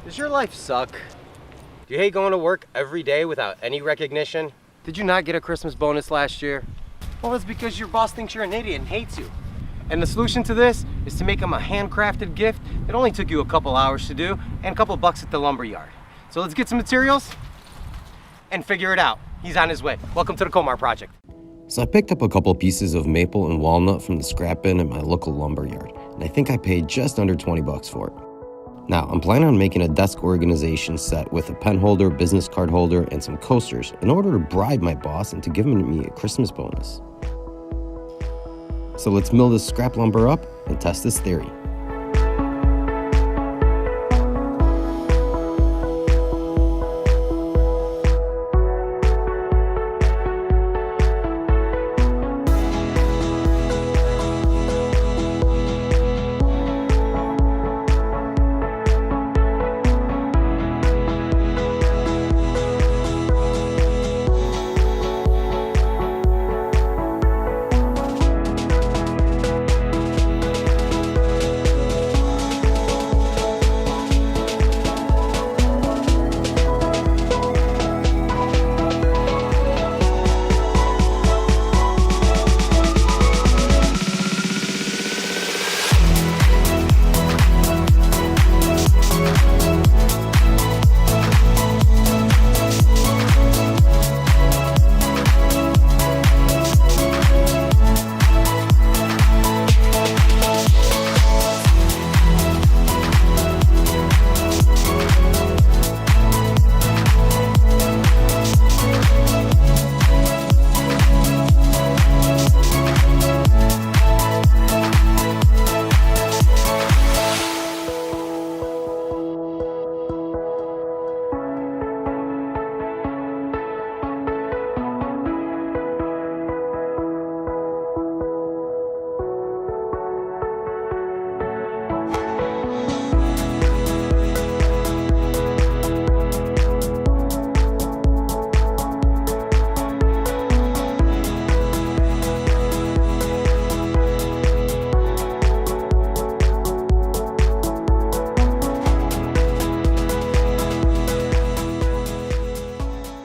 Does your life suck? Do you hate going to work every day without any recognition? Did you not get a Christmas bonus last year? Well, it's because your boss thinks you're an idiot and hates you. And the solution to this is to make him a handcrafted gift that only took you a couple hours to do and a couple bucks at the lumber yard. So let's get some materials and figure it out. He's on his way. Welcome to the Komar Project. So I picked up a couple pieces of maple and walnut from the scrap bin at my local lumber yard, and I think I paid just under 20 bucks for it. Now, I'm planning on making a desk organization set with a pen holder, business card holder, and some coasters in order to bribe my boss into giving me a Christmas bonus. So let's mill this scrap lumber up and test this theory.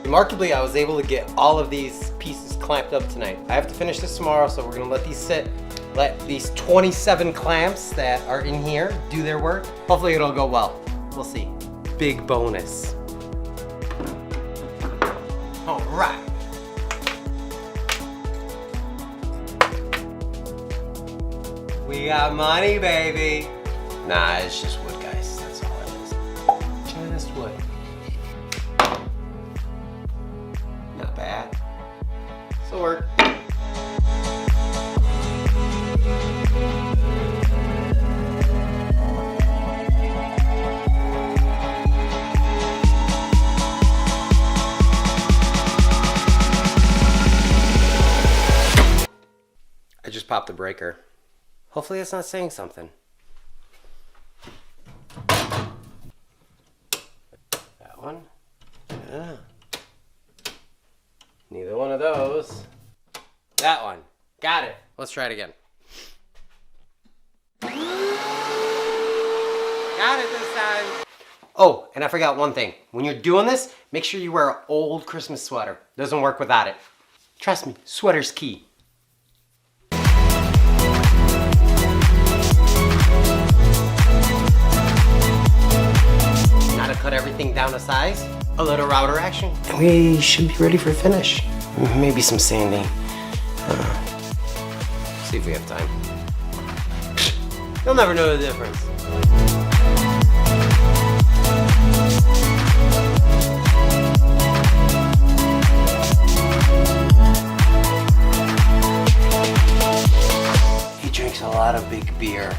Remarkably, I was able to get all of these pieces clamped up tonight. I have to finish this tomorrow, so we're gonna let these sit. Let these 27 clamps that are in here do their work. Hopefully it'll go well. We'll see. Big bonus. All right. We got money, baby. Nah, it's just wood, guys. That's all it is. Just wood. Not bad. This'll work. I just popped the breaker. Hopefully it's not saying something. That one. Yeah. Neither one of those. That one. Got it. Let's try it again. Got it this time. Oh, and I forgot one thing. When you're doing this, make sure you wear an old Christmas sweater. Doesn't work without it. Trust me, sweater's key. Now to cut everything down to size, a little router action, and we should be ready for finish. Maybe some sanding. See if we have time. You'll never know the difference. He drinks a lot of big beer.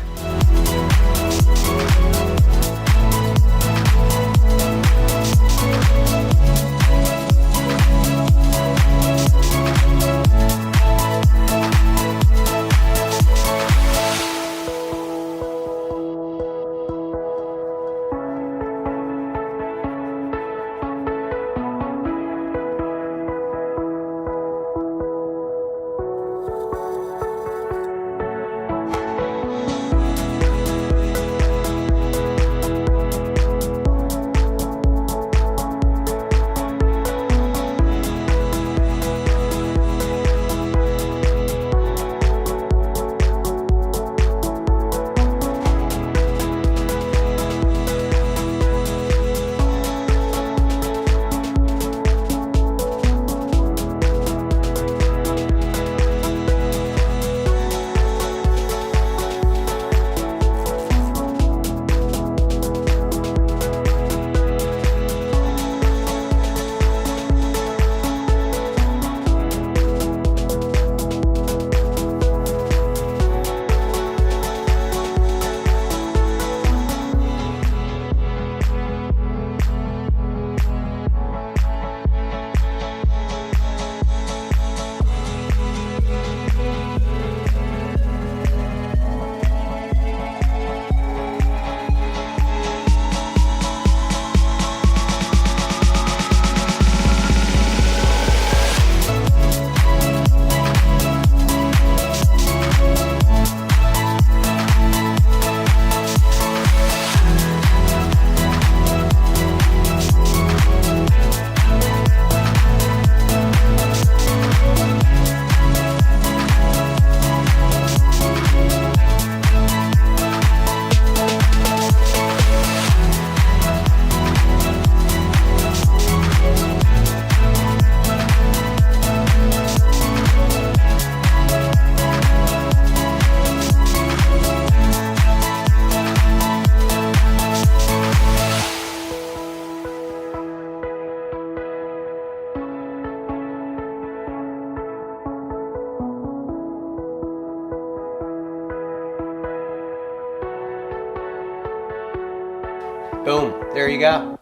Boom, there you go.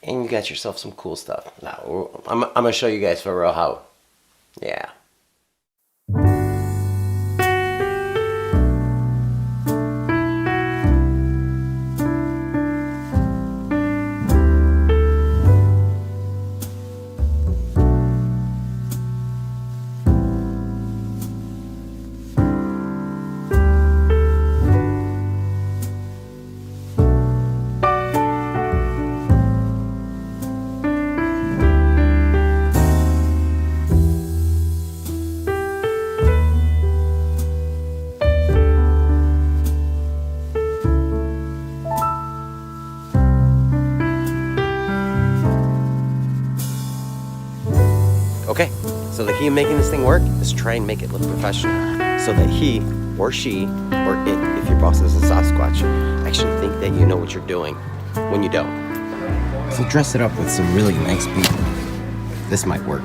And you got yourself some cool stuff. Now, I'm gonna show you guys for real how, yeah. Okay, so the key in making this thing work is try and make it look professional so that he or she or it, if your boss is a Sasquatch, actually think that you know what you're doing when you don't. So dress it up with some really nice people. This might work.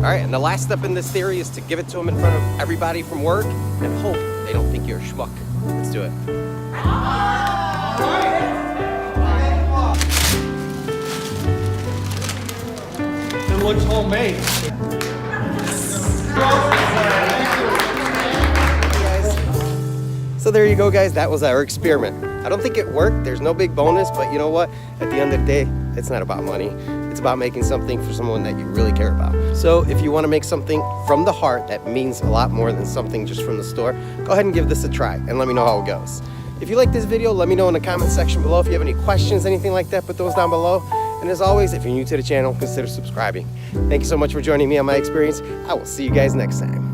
All right, and the last step in this theory is to give it to them in front of everybody from work and hope they don't think you're a schmuck. Let's do it. It looks homemade. So there you go, guys. That was our experiment. I don't think it worked. There's no big bonus, but you know what? At the end of the day, it's not about money. It's about making something for someone that you really care about. So if you want to make something from the heart that means a lot more than something just from the store, go ahead and give this a try and let me know how it goes. If you like this video, let me know in the comment section below. If you have any questions, anything like that, put those down below. And as always, if you're new to the channel, consider subscribing. Thank you so much for joining me on my experience. I will see you guys next time.